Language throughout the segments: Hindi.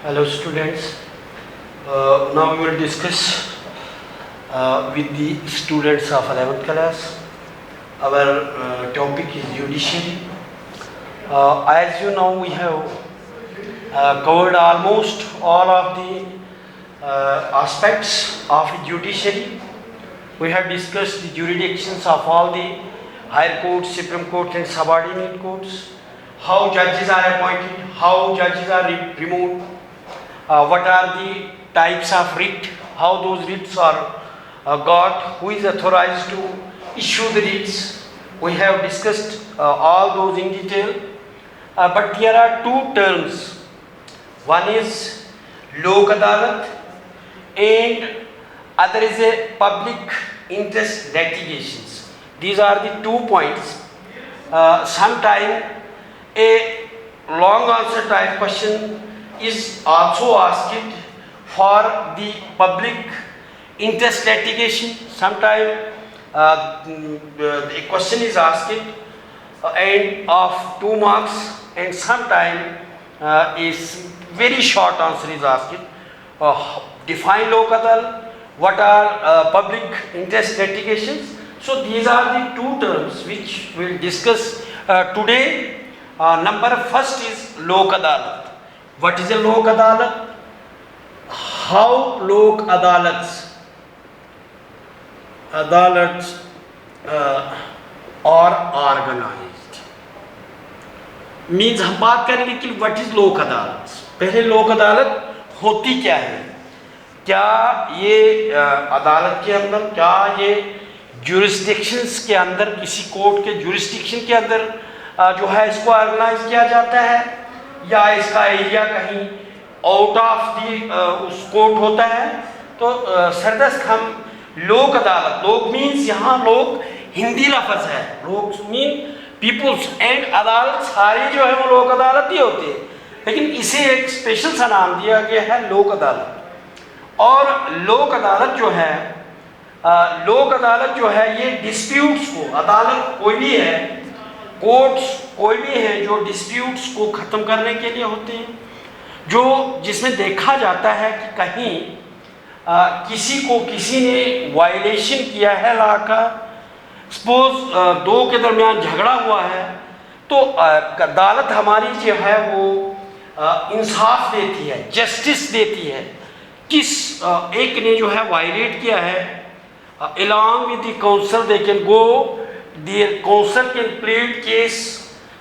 Hello students. Now we will discuss with the students of 11th class. Our topic is judiciary. As you know, we have covered almost all of the aspects of judiciary. We have discussed the jurisdictions of all the higher courts, Supreme Court and subordinate courts, how judges are appointed, how judges are removed, what are the types of writ, how those writs are got, who is authorized to issue the writs. We have discussed all those in detail, but there are two terms. One is Lok Adalat and other is a public interest litigations. These are the 2 points. Sometime a long answer type question is also asked for the public interest litigation. Sometime a question is asked and of 2 marks, and sometime is very short answer is asked. Define Lok Adalat, what are public interest litigations. So these are the 2 terms which we will discuss today. Number first is Lok Adalat. What is a Lok Adalat? How Lok Adalats are organized. Means हम बात करेंगे कि what is लोक अदालत. पहले लोक अदालत होती क्या है, क्या ये अदालत के अंदर, क्या ये जुरिस्डिक्शंस के अंदर, किसी कोर्ट के जुरिस्डिक्शन के अंदर जो है इसको ऑर्गेनाइज किया जाता है, या इसका एरिया कहीं आउट ऑफ दी उस कोर्ट होता है. तो सरदस्त हम लोक अदालत, लोक मीन्स यहाँ लोग हिंदी लफ्ज़ है, लोक मीन पीपुल्स, एंड अदालत सारी जो है वो लोक अदालत ही होती है, लेकिन इसे एक स्पेशल सा नाम दिया गया है लोक अदालत. और लोक अदालत जो है, लोक अदालत जो है ये डिस्प्यूट्स को, अदालत कोई भी है, कोर्ट्स कोई भी है जो डिस्प्यूट्स को ख़त्म करने के लिए होते हैं, जो जिसमें देखा जाता है कि कहीं किसी को किसी ने वायलेशन किया है लॉ का. सपोज दो के दरमियान झगड़ा हुआ है, तो अदालत हमारी जो है वो इंसाफ देती है, जस्टिस देती है. किस एक ने जो है वायलेट किया है, along with the counsel they can go, their counsel can plead case,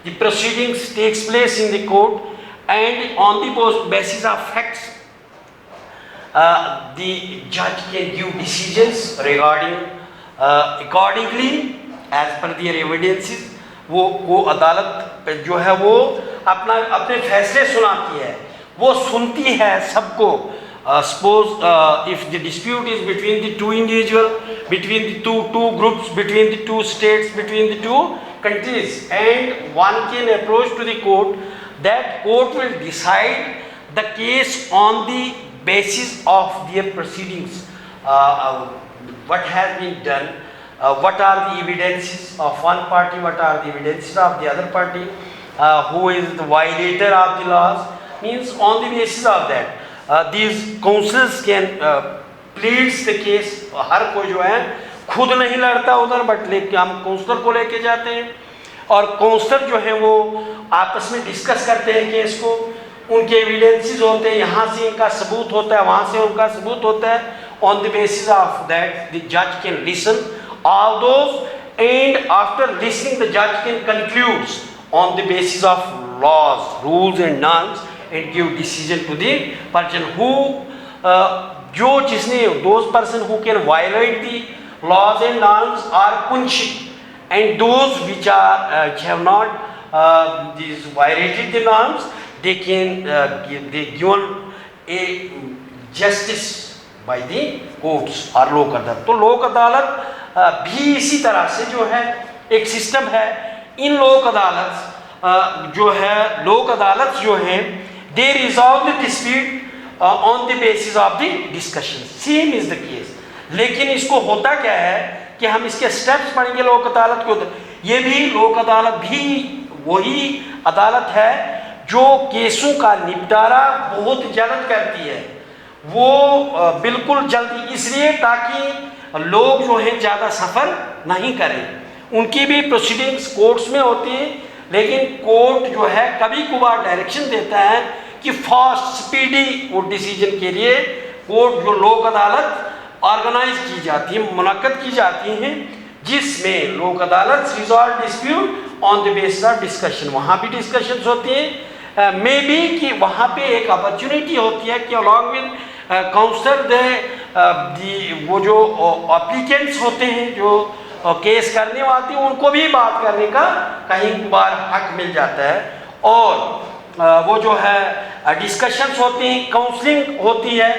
the proceedings takes place in the court, and on the basis of facts the judge can give decisions regarding accordingly as per their evidences. वो अदालत जो है वो अपने फैसले सुनाती है, वो सुनती है सबको. Suppose if the dispute is between the two individual, between the two groups, between the two states, between the two countries, and one can approach to the court, that court will decide the case on the basis of their proceedings, what has been done, what are the evidences of one party, what are the evidences of the other party, who is the violator of the laws. Means on the basis of that these counsels can pleads the case. हर कोई जो है खुद नहीं लड़ता उधर, बट लेके हम काउंसलर को लेके जाते हैं, और काउंसलर जो है वो आपस में डिस्कस करते हैं केस को. उनके एविडेंसेस होते हैं, यहाँ से इनका सबूत होता है, वहाँ से उनका सबूत होता है. On the basis of that the जज can listen all those, and after listening the जज can concludes on the basis of laws, rules and norms, and give decision to the person who जो जिसने those person who can violate the laws and norms are punished, and those which are have not these violated the norms, they can they given a justice by the courts or लोक अदालत. तो लोक अदालत भी इसी तरह से जो है एक सिस्टम है. इन लोक अदालत जो है, लोक अदालत जो है, they resolve the dispute on the basis of the discussion. Same is the case. लेकिन इसको होता क्या है कि हम इसके स्टेप्स पढ़ेंगे लोक अदालत के. ये भी लोक अदालत भी वही अदालत है जो केसों का निपटारा बहुत जल्द करती है, वो बिल्कुल जल्दी, इसलिए ताकि लोग जो है ज़्यादा सफ़र नहीं करें। उनकी भी प्रोसीडिंग्स कोर्ट्स में होती है, लेकिन कोर्ट जो है कभी कभार डायरेक्शन देता है कि फास्ट स्पीडी वो डिसीजन के लिए कोर्ट जो लोक अदालत ऑर्गेनाइज की जाती है, मुनक्कद की जाती हैं, जिसमें लोक Adalat resolve dispute on the basis of discussion, वहाँ भी डिस्कशंस होती हैं। मे बी कि वहाँ पे एक अपॉर्चुनिटी होती है कि अलॉन्ग विद काउंसलर वो जो एप्लीकेंट्स होते हैं, जो केस करने वाले हैं, उनको भी बात करने का कहीं बार हक मिल जाता है। और वो जो है डिस्कशंस होती हैं, काउंसलिंग होती है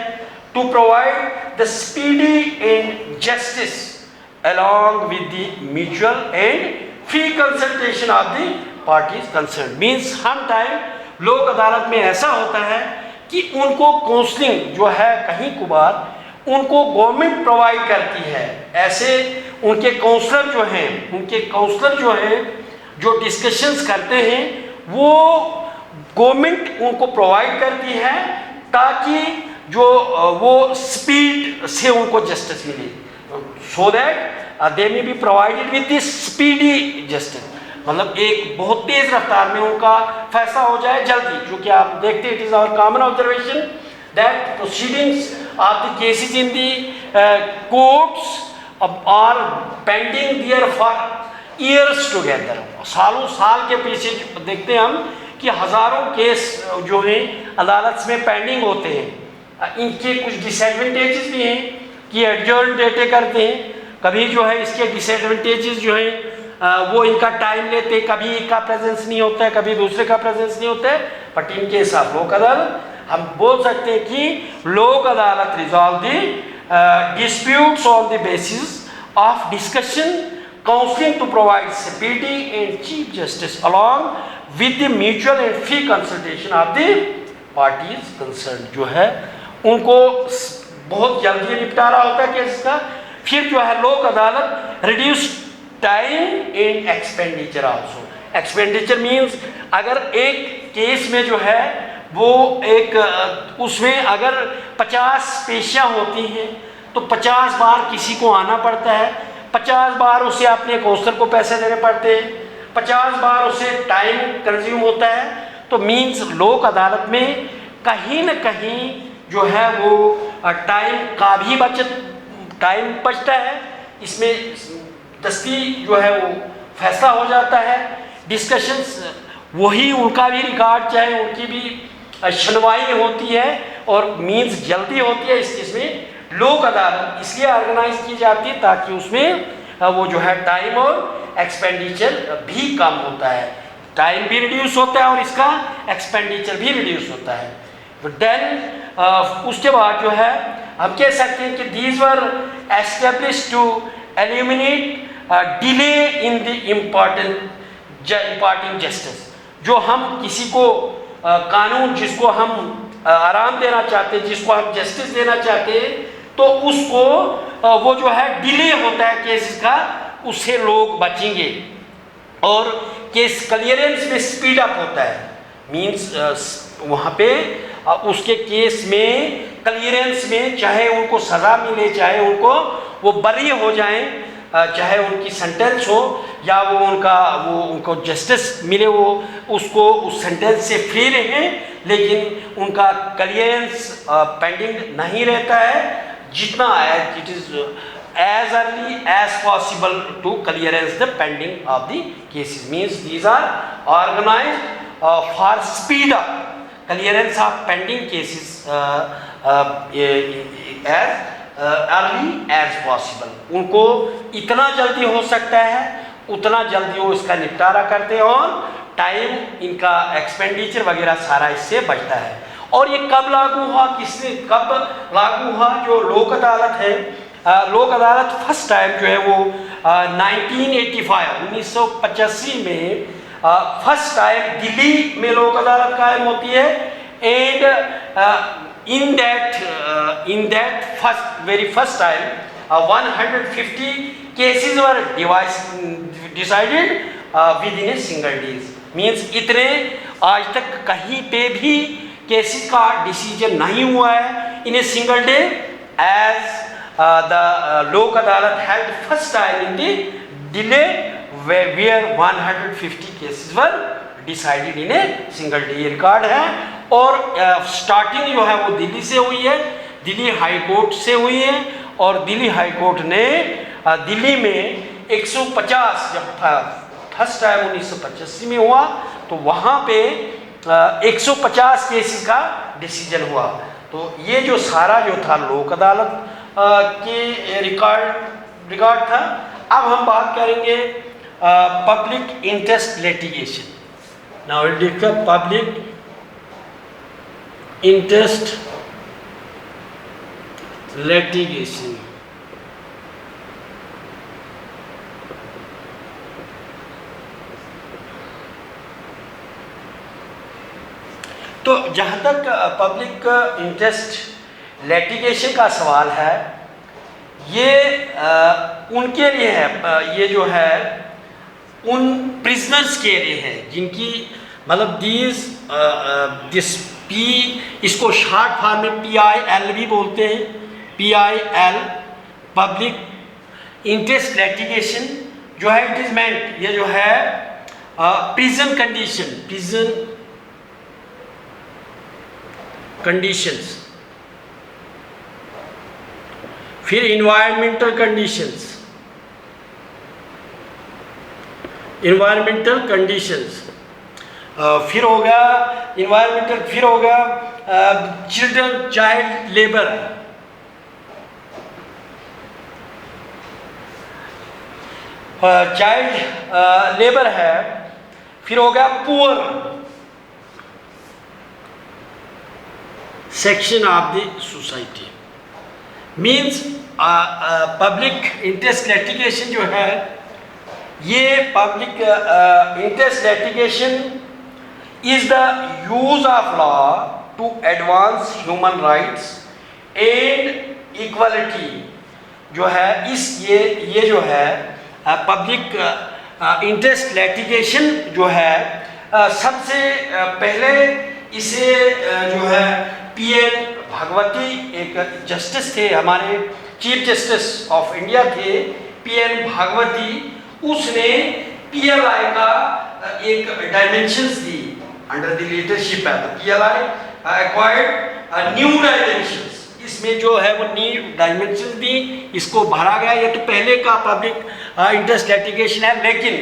to provide the speedy and justice along with the mutual and free consultation of the parties concerned। means हम टाइम लोक अदालत में ऐसा होता है कि उनको काउंसलिंग जो है कहीं कभार उनको गवर्नमेंट प्रोवाइड करती है। ऐसे उनके काउंसलर जो हैं जो डिस्कशंस करते हैं, वो गवर्नमेंट उनको प्रोवाइड करती है ताकि जो वो स्पीड से उनको जस्टिस मिले, so that they may be provided with this speedy justice। मतलब एक बहुत तेज रफ्तार में उनका फैसला हो जाए जल्दी, क्योंकि आप देखते हैं it is our common observation that proceedings of the cases in the courts are pending there for years together. सालों साल के पीछे देखते हैं हम कि हज़ारों केस जो हैं अदालत में पेंडिंग होते हैं। इनके कुछ डिसएडवांटेजेस भी हैं कि एडजर्न डेटे करते हैं, कभी जो है इसके डिसएडवांटेजेस जो हैं वो इनका टाइम लेते हैं, कभी एक का प्रेजेंस नहीं होता है, कभी दूसरे का प्रेजेंस नहीं होता है। बट इनके साथ लोक अदालत हम बोल सकते हैं कि Lok Adalat resolve the disputes on the basis of discussion, counselling to provide speedy and chief justice along with the mutual and free consultation of the parties concern. जो है उनको बहुत जल्दी निपटारा होता है केस का। फिर जो है लोक अदालत reduce time and expenditure also. Expenditure means अगर एक केस में जो है वो एक उसमें अगर 50 पेशियाँ होती हैं तो 50 बार किसी को आना पड़ता है, 50 बार उसे अपने काउंसलर को पैसे देने पड़ते हैं, 50 बार उसे टाइम कंज्यूम होता है। तो मीन्स लोक अदालत में कहीं न कहीं जो है वो टाइम का भी टाइम बचता है, इसमें दस्ती जो है वो फैसला हो जाता है। डिस्कशंस वही उनका भी रिकॉर्ड चाहे उनकी भी सुनवाई होती है और मीन्स जल्दी होती है। इस में लोक अदालत इसलिए ऑर्गेनाइज की जाती है ताकि उसमें वो जो है टाइम और एक्सपेंडिचर भी कम होता है, टाइम भी रिड्यूस होता है और इसका एक्सपेंडिचर भी रिड्यूस होता है। देन उसके बाद जो है हम कह सकते हैं कि these were establish to eliminate delay in the imparting justice. जो हम किसी को कानून जिसको हम आराम देना चाहते हैं, जिसको हम जस्टिस देना चाहते हैं, तो उसको वो जो है डिले होता है केस का, उससे लोग बचेंगे और केस क्लियरेंस में स्पीड अप होता है। मीन्स वहाँ पे उसके केस में क्लियरेंस में चाहे उनको सज़ा मिले, चाहे उनको वो बरी हो जाएं, चाहे उनकी सेंटेंस हो या वो उनको जस्टिस मिले, वो उसको उस सेंटेंस से फ्री रहें, लेकिन उनका क्लियरेंस पेंडिंग नहीं रहता है। जितना it is as early as possible to clearance the pending of the cases। means these are organized for speed up clearance of pending cases as early as possible। उनको इतना जल्दी हो सकता है उतना जल्दी वो इसका निपटारा करते हैं और टाइम इनका एक्सपेंडिचर वगैरह सारा इससे बचता है। और ये कब लागू हुआ, कब लागू हुआ? जो लोक अदालत है, लोक अदालत फर्स्ट टाइम जो है वो 1985 में फर्स्ट टाइम दिल्ली में लोक अदालत कायम होती है। And in that very first time 150 cases were decided with in a single days. Means इतने आज तक कहीं पे भी केसेस का डिसीजन नहीं हुआ है in a single day, as the Lok Adalat held first time in the delay where 150 cases were decided in a single day. ये रिकॉर्ड है। और स्टार्टिंग जो है वो दिल्ली से हुई है, दिल्ली हाई कोर्ट से हुई है। और दिल्ली हाई कोर्ट ने दिल्ली में 150, जब फर्स्ट टाइम 1985 में हुआ तो वहाँ पे 150 केसेस का डिसीजन हुआ। तो ये जो सारा जो था लोक अदालत के रिकॉर्ड था। अब हम बात करेंगे public interest litigation. Now will discuss public interest litigation. तो जहाँ तक पब्लिक इंटरेस्ट लिटिगेशन का सवाल है, ये उनके लिए है, ये जो है उन प्रिजनर्स के लिए है जिनकी मतलब दिस पी, इसको शॉर्ट फॉर्म में PIL भी बोलते हैं, PIL पब्लिक इंटरेस्ट लिटिगेशन जो है इट इज मेंट, ये जो है प्रिजन कंडीशंस, फिर इन्वायरमेंटल कंडीशंस, फिर होगा इन्वायरमेंटल, फिर होगा चाइल्ड लेबर, चाइल्ड लेबर है, फिर होगा poor section of the society. Means public interest litigation जो है, ये public interest litigation is the use of law to advance human rights and equality जो है इस ये जो है पब्लिक इंटरेस्ट लिटिगेशन जो है सबसे पहले इसे जो है PN भागवती एक जस्टिस थे, हमारे चीफ जस्टिस ऑफ इंडिया थे PN भागवती, उसने PLI का एक dimensions the under the leadership है। तो PLI acquired न्यू डायमेंशंस, इसमें जो है वो न्यू डायमेंशंस दी, इसको भरा गया। ये तो पहले का पब्लिक इंटरेस्ट लिटिगेशन है, लेकिन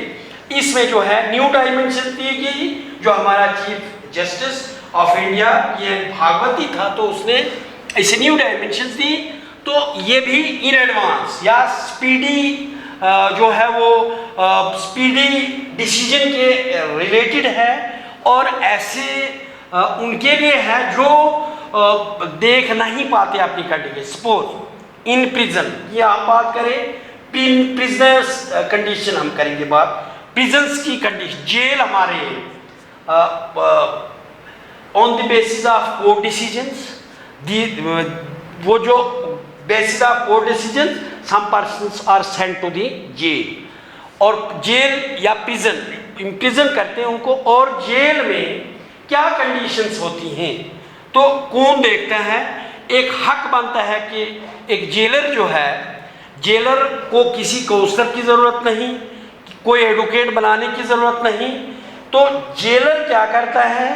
इसमें जो है न्यू डायमेंशन दी गई। जो हमारा चीफ जस्टिस ऑफ इंडिया ये भागवती था, तो उसने इसे न्यू डायमेंशंस दी। तो ये भी इन एडवांस या स्पीडी जो है वो स्पीडी डिसीजन के रिलेटेड है, और ऐसे उनके लिए है जो देख नहीं पाते अपनी कंडीशन। सपोज इन प्रिजन, ये हम बात करें प्रिजनर्स कंडीशन, हम करेंगे बात प्रिजन्स की कंडीशन। जेल हमारे on the basis of court decisions, वो जो basis of court decision some persons are sent to the jail, और जेल या प्रिजन इम्प्रिजन करते हैं उनको, और जेल में क्या कंडीशंस होती हैं तो कौन देखता है। एक हक बनता है कि एक जेलर जो है, जेलर को किसी काउंसलर की ज़रूरत नहीं, कोई एडवोकेट बनाने की ज़रूरत नहीं। तो जेलर क्या करता है,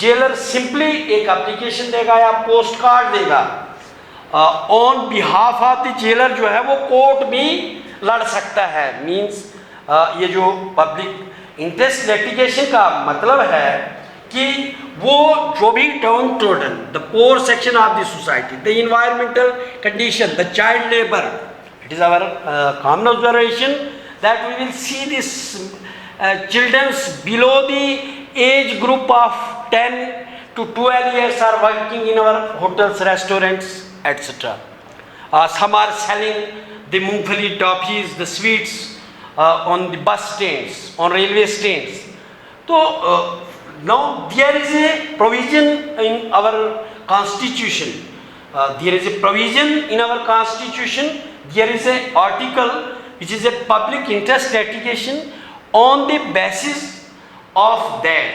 जेलर सिंपली एक एप्लीकेशन देगा या पोस्ट कार्ड देगा, on behalf of the jailer जो है वो कोर्ट भी लड़ सकता है। मीन्स ये जो पब्लिक इंटरेस्ट लिटिगेशन का मतलब है कि वो जो भी downtrodden, the poor section of the society, the environmental condition, the child labour, it is our common observation that we will see this childrens below the age group of 10 to 12 years are working in our hotels, restaurants, etc. Some are selling the mungfali toffees, the sweets on the bus stands, on railway stands. So now there is a provision in our constitution. There is a provision in our constitution. There is a article which is a public interest litigation. On the basis of that,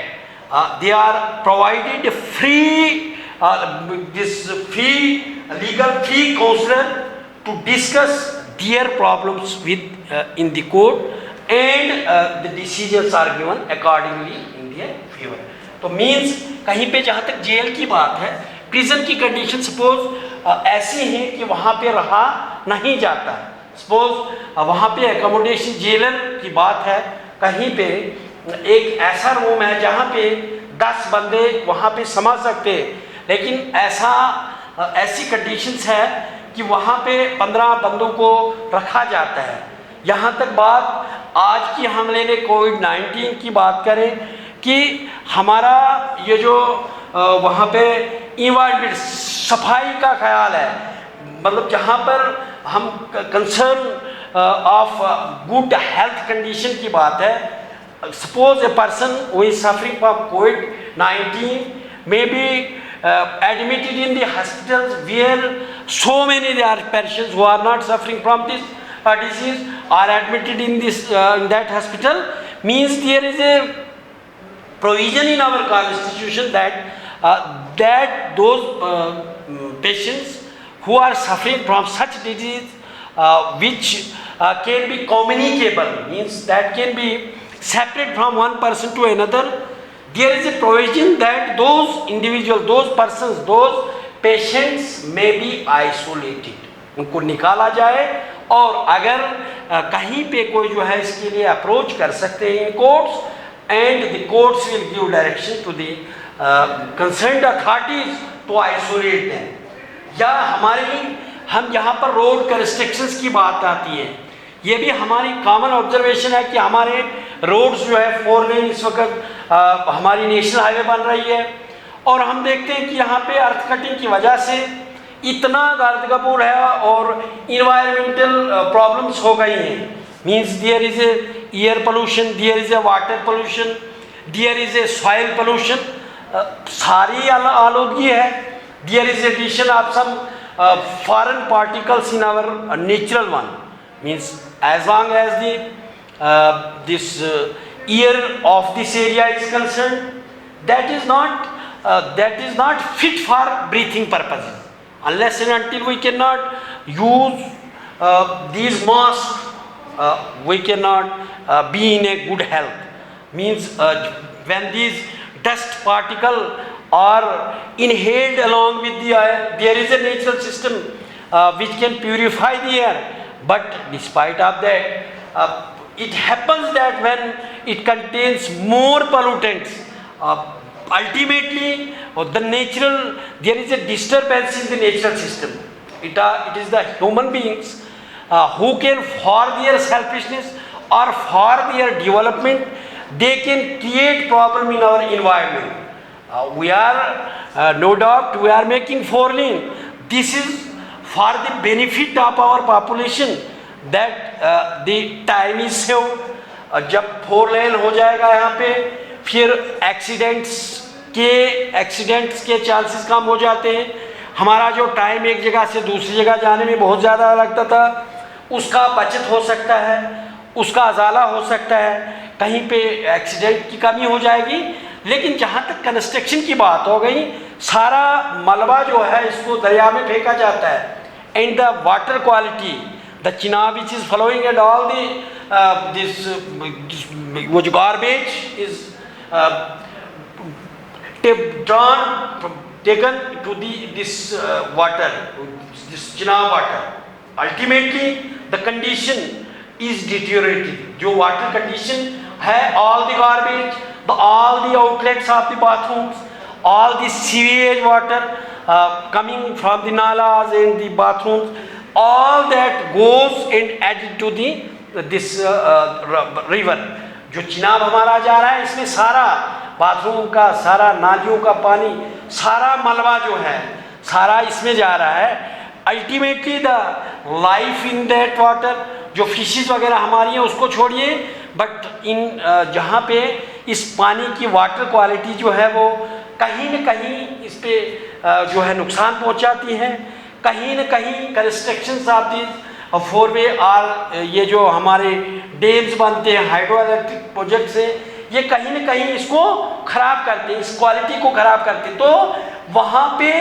they are provided free this free legal free counselor to discuss their problems with in the court and the decisions are given accordingly in their favor. तो मीन्स कहीं पे जहाँ तक जेल की बात है, प्रिजन की कंडीशन सपोज ऐसी है कि वहाँ पे रहा नहीं जाता, सपोज वहाँ पे एकोमोडेशन जेलर की बात है, कहीं पे एक ऐसा रूम है जहाँ पे 10 बंदे वहाँ पे समा सकते हैं, लेकिन ऐसी कंडीशंस है कि वहाँ पे 15 बंदों को रखा जाता है। यहाँ तक बात आज की हम लेने कोविड-19 की बात करें कि हमारा ये जो वहाँ पे इन्वायरमेंट सफाई का ख्याल है, मतलब जहाँ पर हम concern of good health condition की बात है, suppose a person who is suffering from covid may be admitted in the hospitals where so many there are patients who are not suffering from this disease are admitted in this in that hospital, means there is a provision in our constitution that those patients who are suffering from such disease which can be communicable, means that can be separate from one person to another, there is a provision that those individuals, those persons, those patients may be isolated, उनको निकाला जाए और अगर कहीं पे कोई जो है इसके लिए अप्रोच कर सकते हैं courts and the courts will give direction to the concerned authorities to isolate them. या हम यहाँ पर रोड कंस्ट्रक्शंस की बात आती है, ये भी हमारी कॉमन ऑब्जर्वेशन है कि हमारे रोड्स जो है 4 लेन इस वक्त हमारी नेशनल हाईवे बन रही है और हम देखते हैं कि यहाँ पे अर्थ कटिंग की वजह से इतना गर्दगबूर है और इन्वायरमेंटल प्रॉब्लम्स हो गई हैं, means there is a air pollution, there is a water pollution, there is a soil pollution, सारी आलूदगी है, there is addition of some foreign particles in our natural one, means as long as the this air of this area is concerned, that is not fit for breathing purposes. Unless and until we cannot use these masks, we cannot be in a good health. Means when these dust particles are inhaled along with the air, there is a natural system which can purify the air. But despite of that, it happens that when it contains more pollutants, ultimately there is a disturbance in the natural system. It is the human beings who can, for their selfishness or for their development, they can create problem in our environment. We are no doubt we are making 4 lane. This is for the benefit of our population, that the time is saved. जब 4 लेन हो जाएगा यहाँ पे, फिर एक्सीडेंट्स के चांसेस कम हो जाते हैं। हमारा जो टाइम एक जगह से दूसरी जगह जाने में बहुत ज़्यादा लगता था, उसका बचत हो सकता है, उसका अजाला हो सकता है, कहीं पे एक्सीडेंट की कमी हो जाएगी। लेकिन जहाँ तक कंस्ट्रक्शन की बात हो गई, सारा मलबा जो है इसको दरिया में फेंका जाता है, and the water quality, the Chenab which is following and all this वो जो garbage is taken to this water, this chinab water. Ultimately the condition is deteriorated. जो water condition है, all the garbage, all the outlets of the bathrooms, all the sewage water coming from the nalas and the bathrooms, all that goes and added to this river. जो चिनाब हमारा जा रहा है, इसमें सारा बाथरूम का, सारा नालियों का पानी, सारा मलबा जो है सारा इसमें जा रहा है। Ultimately the life in that water, जो फिशेस वगैरह हमारी हैं उसको छोड़िए, बट इन जहाँ पे इस पानी की वाटर क्वालिटी जो है वो कहीं न कहीं इस पे जो है नुकसान पहुँचाती है। कहीं न कहीं कंस्ट्रक्शन ऑफ दिस 4 वे और ये जो हमारे डैम्स बनते हैं हाइड्रो इलेक्ट्रिक प्रोजेक्ट से, ये कहीं न कहीं इसको खराब करते हैं, इस क्वालिटी को खराब करते हैं, तो वहाँ पे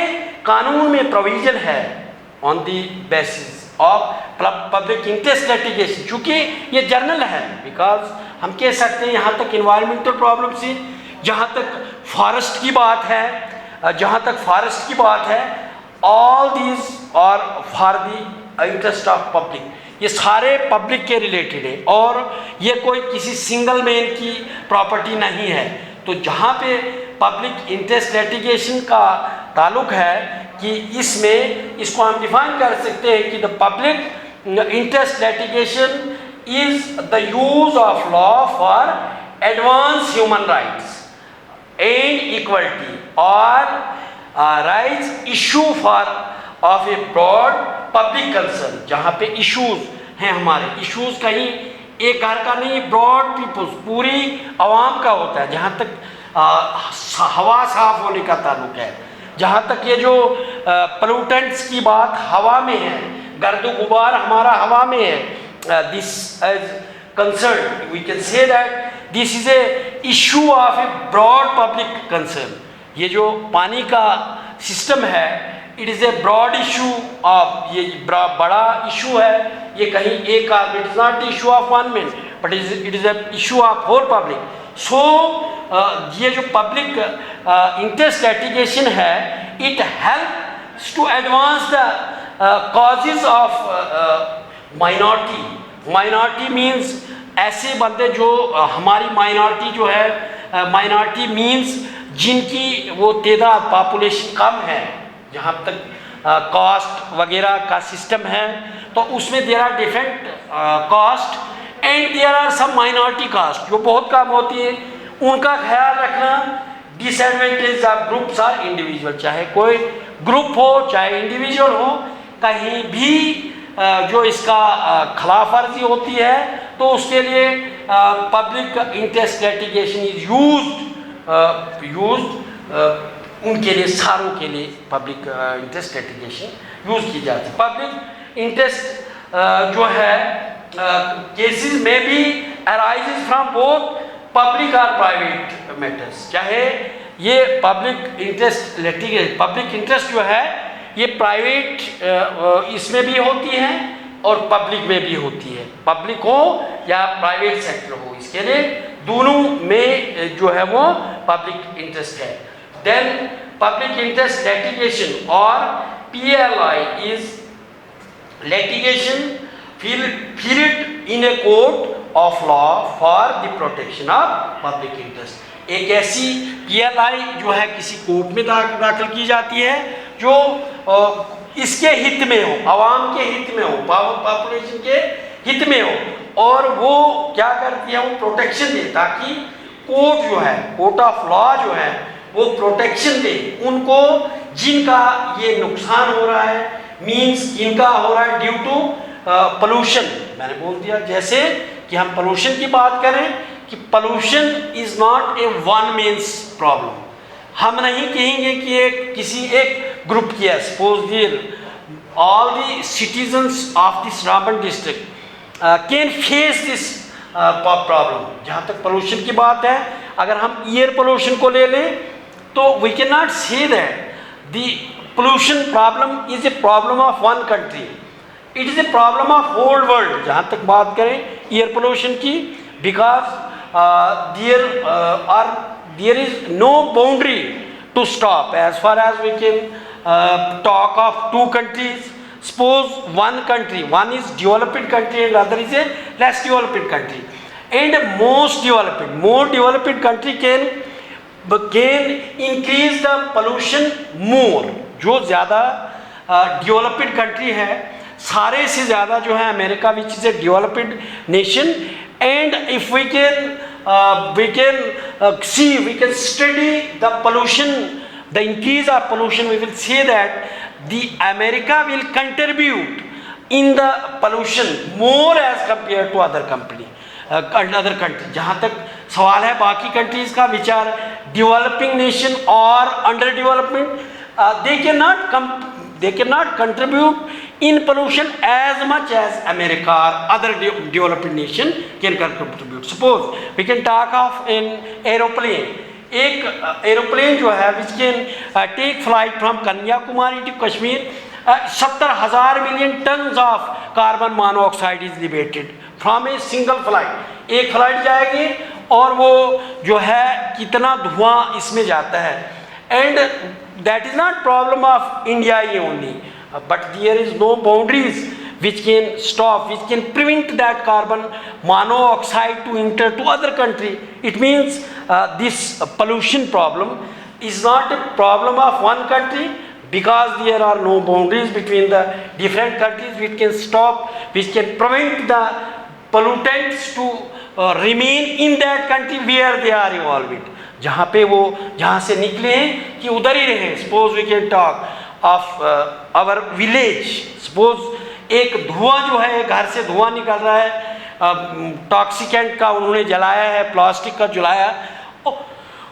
कानून में प्रोविजन है on the basis of public interest litigation. चूँकि ये जर्नल है, बिकॉज हम कह सकते हैं यहाँ तक इन्वायरमेंटल प्रॉब्लम से, जहाँ तक फॉरेस्ट की बात है, all these are for the interest of public, ये सारे पब्लिक के रिलेटेड है और ये कोई किसी सिंगल मैन की प्रॉपर्टी नहीं है। तो जहाँ पे पब्लिक इंटरेस्ट लिटिगेशन का ताल्लुक है कि इसमें इसको हम डिफाइन कर सकते हैं कि the public interest litigation is the use of law for advance human rights and equality or rights issue for of a broad public concern. जहाँ पे इश्यूज हैं, हमारे इश्यूज कहीं एक घर का नहीं, ब्रॉड पीपल्स, पूरी आवाम का होता है। जहाँ तक हवा साफ होने का ताल्लुक है, जहाँ तक ये जो पोल्यूटेंट्स की बात हवा में है, गर्द गुबार हमारा हवा में है, this is concern, we can say that this is a issue of a broad public concern. ये जो पानी का सिस्टम है, it is a broad issue of, ये बड़ा इशू है, ये कहीं एक आदमी, it is not the issue of one man but it is a issue of whole public. So ये जो पब्लिक इंटरेस्ट लिटिगेशन है, it helps to advance the causes of minority means ऐसे बंदे जो हमारी माइनॉरिटी जो है, माइनॉरिटी मीन्स जिनकी वो तादाद पॉपुलेशन कम है, जहाँ तक कॉस्ट वगैरह का सिस्टम है, तो उसमें there are different cost and there are some minority caste जो बहुत कम होती है, उनका ख्याल रखना। Disadvantage of groups or individual, चाहे कोई ग्रुप हो चाहे इंडिविजुअल हो, कहीं भी जो इसका खिलाफ वर्जी होती है तो उसके लिए public interest litigation is used उनके लिए, सारों के लिए पब्लिक इंटरेस्ट लिटिगेशन यूज की जाती है। पब्लिक इंटरेस्ट जो है केसेस में भी अराइजेस फ्रॉम बोथ पब्लिक और प्राइवेट मैटर्स, चाहे ये public interest litigation, public interest जो है ये प्राइवेट इसमें भी होती है और पब्लिक में भी होती है, पब्लिक हो या प्राइवेट सेक्टर हो, इसके लिए दोनों में जो है वो पब्लिक इंटरेस्ट है। Then public interest litigation or PLI is litigation filed in a court of law for the protection of public interest. एक ऐसी PLI जो है किसी कोर्ट में दाखिल की जाती है जो इसके हित में हो, आवाम के हित में हो, पॉपुलेशन के हित में हो, और वो क्या करती है, वो प्रोटेक्शन दे, ताकि कोर्ट जो है, कोर्ट ऑफ लॉ जो है, वो प्रोटेक्शन दे उनको जिनका ये नुकसान हो रहा है, मीन्स इनका हो रहा है ड्यू टू पोल्यूशन। मैंने बोल दिया जैसे कि हम पोल्यूशन की बात करें कि pollution is not a one means problem. हम नहीं कहेंगे कि किसी एक ग्रुप की है, suppose there all the citizens of this Ramban district can face this problem. जहाँ तक पोल्यूशन की बात है, अगर हम एयर पोल्यूशन को ले लें तो we can not say that the pollution problem is a problem of one country, it is a problem of whole world. जहाँ तक बात करें एयर पोल्यूशन की, because there is no boundary to stop as far as we can talk of two countries. Suppose one country, one is developed country and other is a less developed country, and more developed country can increase the pollution more। जो ज़्यादा developed country है, सारे से ज़्यादा जो है America which is a developed nation, and if we can study the pollution, the increase of pollution, we will see that the America will contribute in the pollution more as compared to other country। जहाँ तक सवाल है बाकी कंट्रीज का, which are developing nation or under development, they cannot contribute in pollution as much as America or other developing nation can contribute। Suppose we can talk of an aeroplane। एक एरोप्लेन जो है which can take flight from Kanyakumari to Kashmir, 70,000 million tons of carbon monoxide is liberated from a single flight. एक फ्लाइट जाएगी और वो जो है कितना धुआं इसमें जाता है। And that is not problem of India only, but there is no boundaries which can stop, which can prevent that carbon monoxide to enter to other country. It means this pollution problem is not a problem of one country, because there are no boundaries between the different countries which can stop, which can prevent the pollutants to remain in that country where they are evolved. जहाँ पे वो जहाँ से निकले हैं कि उधर ही रहे। Suppose we can talk of our village. Suppose एक धुआं जो है, घर से धुआं निकल रहा है, टॉक्सिकेंट का उन्होंने जलाया है, प्लास्टिक का जलाया,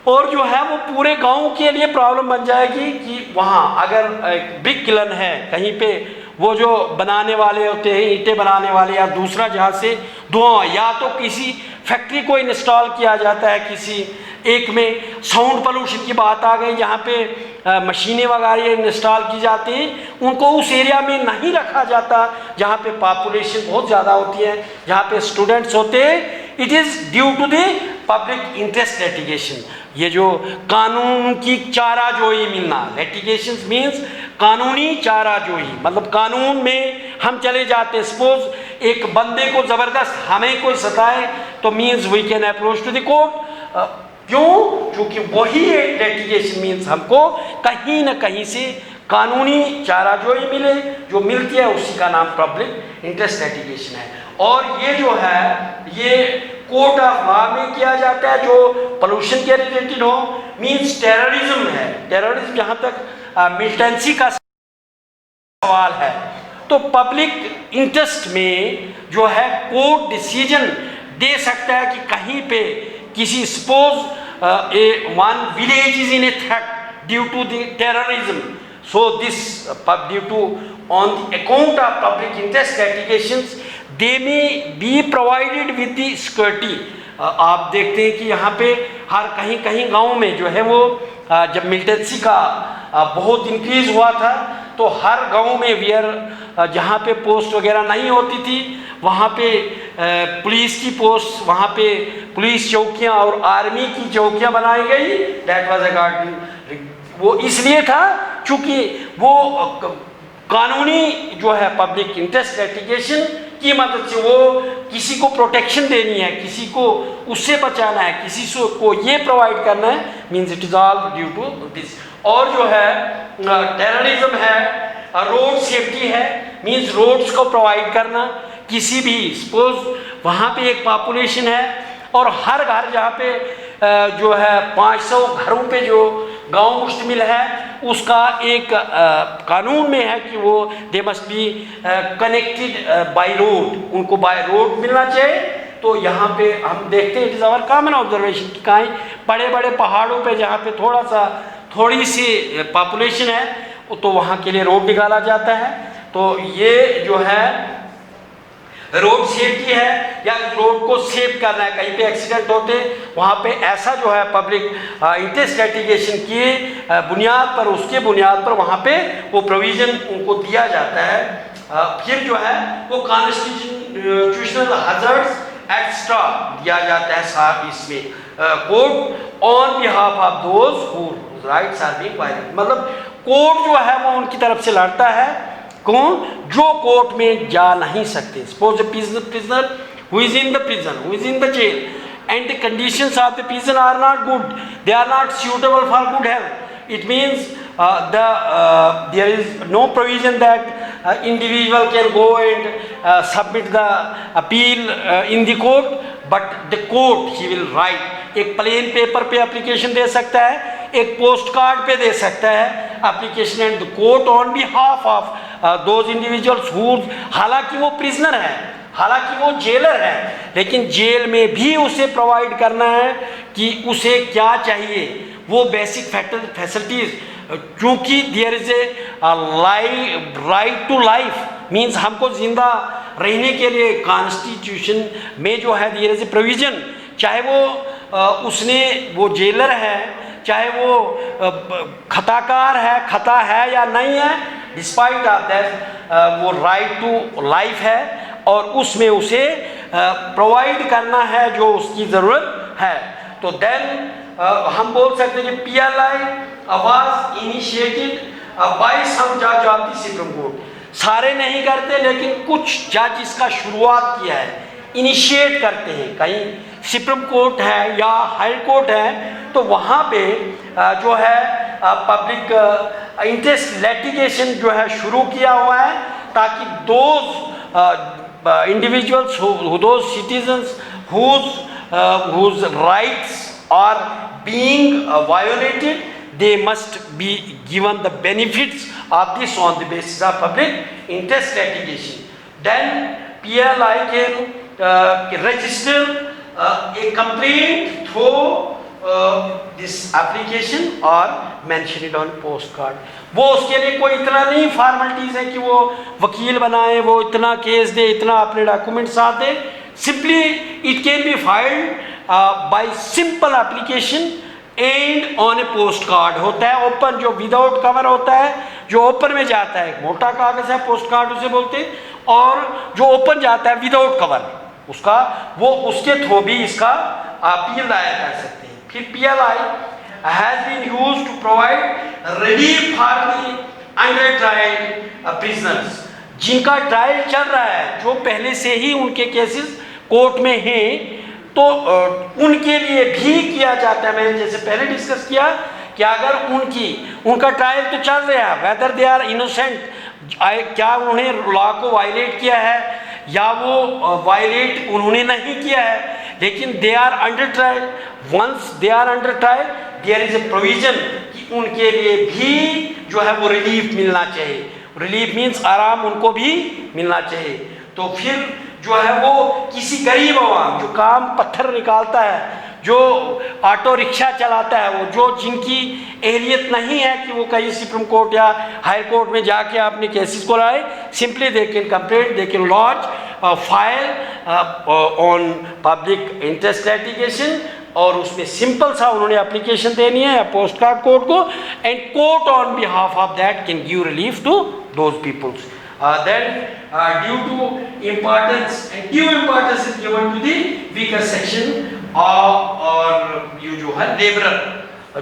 और जो है वो पूरे गांव के लिए प्रॉब्लम बन जाएगी कि वहाँ अगर एक बिग किलन है कहीं पे, वो जो बनाने वाले होते हैं, ईंटें बनाने वाले या दूसरा जहाँ से धुआं, या तो किसी फैक्ट्री को इंस्टॉल किया जाता है, किसी एक में साउंड पोल्यूशन की बात आ गई, जहाँ पे मशीनें वगैरह इंस्टॉल की जाती हैं, उनको उस एरिया में नहीं रखा जाता जहाँ पे पॉपुलेशन बहुत ज़्यादा होती है, जहाँ पे स्टूडेंट्स होते हैं। It is due to the public interest litigation. ये जो कानून की चाराजोई मिलना, लिटिगेशन मीन्स कानूनी चाराजोई, मतलब कानून में हम चले जाते हैं। सपोज एक बंदे को ज़बरदस्त हमें कोई सताए तो means we can approach to the court. क्यों? क्योंकि वही एक लिटिगेशन मीन्स हमको कहीं ना कहीं से कानूनी चाराजोई मिले, जो मिलती है उसी का नाम पब्लिक इंटरेस्ट लिटिगेशन है। और ये जो है ये कोर्ट ऑफ लॉ में किया जाता है, जो पोल्यूशन के रिलेटेड हो, मीन्स टेररिज्म है। टेररिज्म जहाँ तक मिलिटेंसी का सवाल है, तो पब्लिक इंटरेस्ट में जो है कोर्ट डिसीजन दे सकता है कि कहीं पे किसी suppose one village is in a threat due to the terrorism, so this due to on the account of public interest litigations they may be provided with the security। आप देखते हैं कि यहाँ पे हर कहीं कहीं गाँव में जो है वो जब मिलिटेंसी का बहुत इंक्रीज हुआ था, तो हर गांव में वेयर जहाँ पे पोस्ट वगैरह नहीं होती थी, वहाँ पे पुलिस की पोस्ट, वहाँ पे पुलिस चौकियाँ और आर्मी की चौकियाँ बनाई गई। दैट वाज अकॉर्डिंग, वो इसलिए था क्योंकि वो कानूनी जो है पब्लिक इंटरेस्ट लिटिगेशन की मदद से वो किसी को प्रोटेक्शन देनी है, किसी को उससे बचाना है, किसी को ये प्रोवाइड करना है, means it is all due to this. और जो है टेररिज्म है, रोड सेफ्टी है, मीन्स रोड्स को प्रोवाइड करना। किसी भी सपोज वहाँ पे एक पॉपुलेशन है और हर घर जहाँ पे जो है 500 घरों पे जो गांव मुश्तमिल है, उसका एक कानून में है कि वो they must be connected by road, उनको बाय रोड मिलना चाहिए। तो यहाँ पे हम देखते हैं, it is our common observation कि कहीं बड़े बड़े पहाड़ों पे जहाँ पे थोड़ी सी पॉपुलेशन है, तो वहाँ के लिए रोड निकाला जाता है। तो ये जो है रोड सेफ्टी है, या रोड को सेव करना है। कहीं पे एक्सीडेंट होते वहाँ पे ऐसा जो है पब्लिक इंटरेस्ट लिटिगेशन की बुनियाद पर, उसके बुनियाद पर वहाँ पे वो प्रोविज़न उनको दिया जाता है। फिर जो है वो कॉन्स्टिट्यूशनल हज़ार्ड्स एक्स्ट्रा दिया जाता है साथ इसमें, court on behalf of those whose rights are being violated, मतलब कोर्ट जो है वो उनकी तरफ से लड़ता है। कौन? जो कोर्ट में जा नहीं सकते। Suppose the prisoner who is in the prison, who is in the jail, and the conditions of the prison are not good, they are not suitable for good health. It means there is no provision that individual can go and submit the appeal in the court, but the court he will write। एक प्लेन पेपर पे एप्लीकेशन दे सकता है, एक पोस्ट कार्ड पे दे सकता है application, and the court on behalf of those individuals who, हालांकि वो प्रिजनर है, हालांकि वो जेलर है, लेकिन जेल में भी उसे प्रोवाइड करना है कि उसे क्या चाहिए, वो बेसिक फैसिलिटीज। क्योंकि there is a right to life, means हमको जिंदा रहने के लिए कॉन्स्टिट्यूशन में जो है देयर इज ए प्रोविजन, चाहे वो उसने वो जेलर है, चाहे वो खताकार है, खता है या नहीं है, डिस्पाइट ऑफ दैट वो राइट टू लाइफ है और उसमें उसे प्रोवाइड करना है जो उसकी ज़रूरत है। तो देन हम बोल सकते हैं कि PLI वाज इनिशिएटेड बाय सम जज ऑफ द सुप्रीम कोर्ट। सारे नहीं करते लेकिन कुछ जज इसका शुरुआत किया है, इनिशिएट करते हैं। कहीं सुप्रीम कोर्ट है या हाई कोर्ट है तो वहाँ पे जो है पब्लिक इंटरेस्ट लिटिगेशन जो है शुरू किया हुआ है, ताकि those individuals, those citizens whose rights are being violated, they must be given the benefits of this on the basis of public interest litigation. Then PLI can register a complaint through this application or mention it on postcard. वो उसके लिए कोई इतना नहीं फॉर्मेलिटीज है कि वो वकील बनाए, वो इतना केस दे, इतना अपने डॉक्यूमेंट्स साथ दे। Simply it can be filed by simple application and on a postcard होता है ओपन, जो विदाउट कवर होता है, जो ओपन में जाता है, मोटा कागज है पोस्ट कार्ड उसे बोलते हैं, और जो ओपन जाता है विदाउट कवर उसका, वो उसके थ्रू भी इसका अपील दायर कर सकते हैं। फिर PLI has been used to provide relief for the under trial prisoners, जिनका ट्रायल चल रहा है, जो पहले से ही उनके केसेस कोर्ट में हैं, तो उनके लिए भी किया जाता है। मैंने जैसे पहले डिस्कस किया कि अगर उनका ट्रायल तो चल रहा है, वेदर दे आर इनोसेंट, क्या उन्होंने लॉ को वायलेट किया है या वो वायलेट उन्होंने नहीं किया है, लेकिन they are under trial. Once they are under trial there is a provision कि उनके लिए भी जो है वो रिलीफ मिलना चाहिए। रिलीफ मीन्स आराम उनको भी मिलना चाहिए। तो फिर जो है वो किसी गरीब आवाम जो काम पत्थर निकालता है, जो ऑटो रिक्शा चलाता है, वो जो जिनकी एहलियत नहीं है कि वो कहीं सुप्रीम कोर्ट या हाई कोर्ट में जाके अपने केसेस को लाए, simply they can complaint, they can launch file on public interest litigation, और उसमें सिंपल सा उन्होंने एप्लीकेशन देनी है पोस्ट कार्ड कोर्ट को, and court on behalf of that can give relief to those peoples. Then due to importance and due importance is given to the weaker section और ये जो है लेबरर,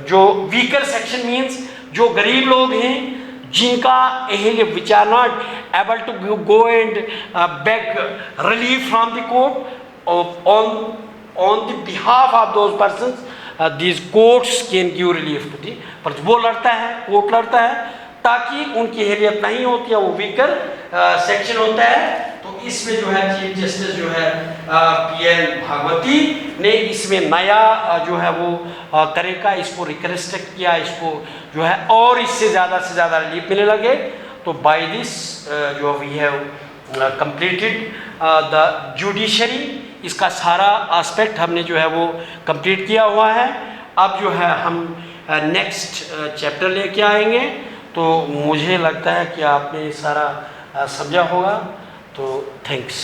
जो weaker section means जो गरीब लोग हैं, जिनका एहलियत which are not able to go and beg relief from the court on the behalf of those persons, these courts can give relief to the person। वो लड़ता है, कोर्ट लड़ता है, ताकि उनकी एहलियत नहीं होती है, वो वीकर सेक्शन होता है। तो इसमें जो है चीफ जस्टिस जो है PN भागवती ने इसमें नया जो है वो तरीका इसको रिकंस्ट्रक्ट किया, इसको जो है और इससे ज़्यादा से ज़्यादा रिलीफ मिलने लगे। तो बाय दिस जो we have completed the judiciary, इसका सारा एस्पेक्ट हमने जो है वो कंप्लीट किया हुआ है। अब जो है हम नेक्स्ट चैप्टर लेके आएंगे, तो मुझे लगता है कि आपने सारा समझा होगा। तो थैंक्स।